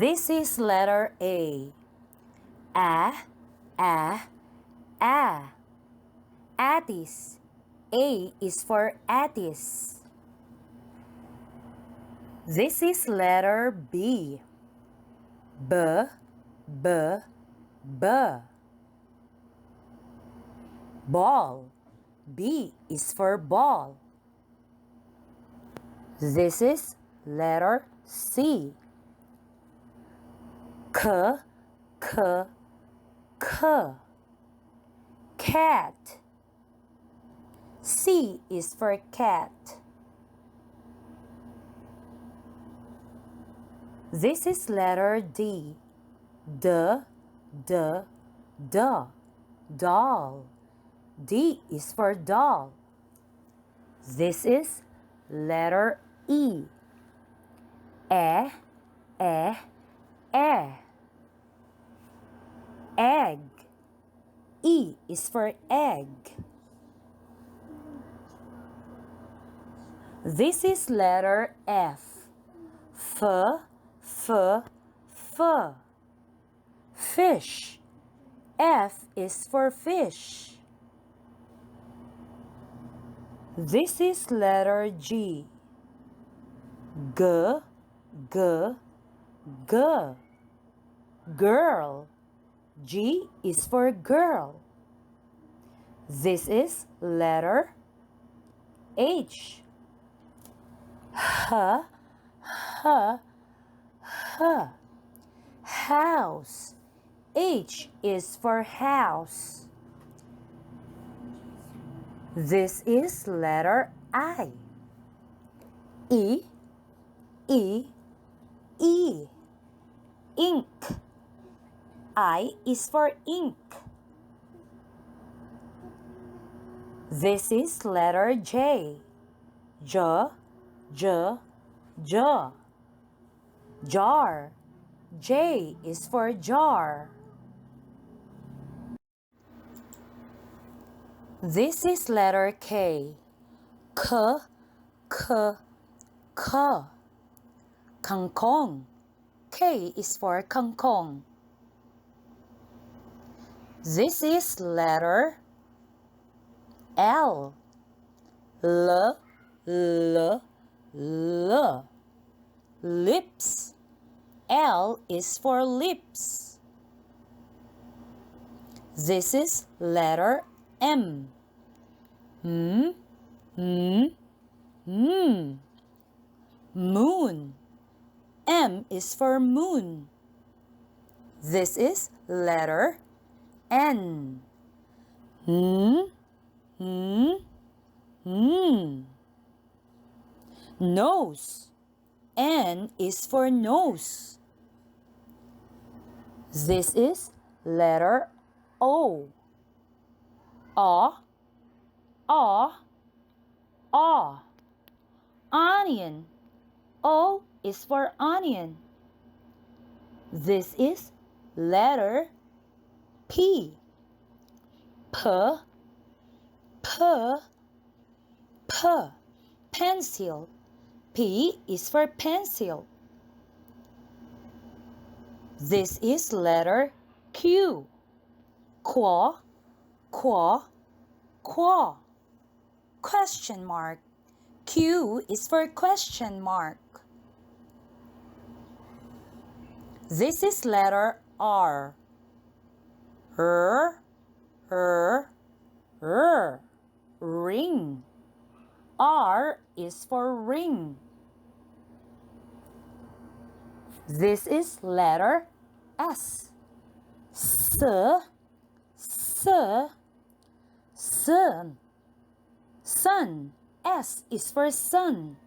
This is letter A. A. Attis. A is for Attis. This is letter B. B. Ball. B is for ball. This is letter C. K. Cat. C is for cat. This is letter D. Doll. D is for doll. This is letter E. Egg. E is for egg. This is letter F. Fish. F is for fish. This is letter G. Girl. G is for girl. This is letter H. House. H is for house. This is letter I. E. Ink. I is for ink. This is letter J. Jar. J is for jar. This is letter K. Kangkong. K is for kangkong. This is letter L. Lips. L is for lips. This is letter M. Moon. M is for moon. This is letter N. Nose. N is for nose. This is letter O. Onion. O is for onion. This is letter P. Pencil. P is for pencil. This is letter Q. Quaw. Question mark. Q is for question mark. This is letter R. Ring. R is for ring. This is letter S. Sun. S is for sun.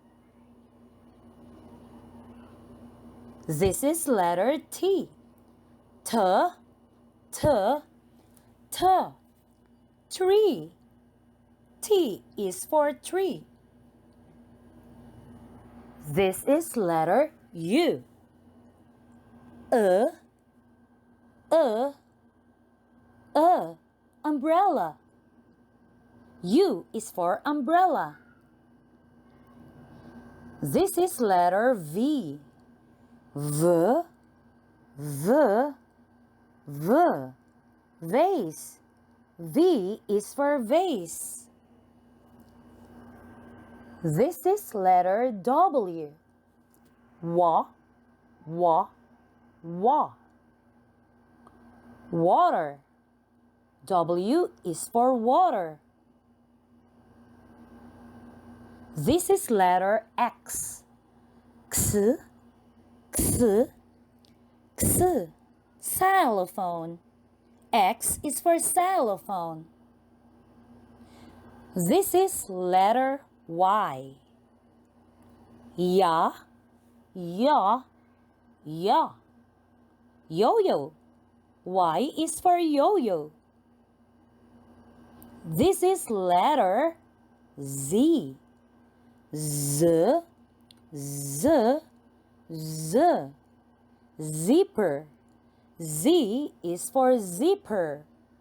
This is letter T. Tree. T is for tree. This is letter U. Umbrella. U is for umbrella. This is letter V. V, vase. V is for vase. This is letter W. Wa. Water. W is for water. This is letter X. X. Xylophone. X is for xylophone. This is letter Y. Yoyo. Y is for yoyo. This is letter Z. Zipper. Z is for zipper.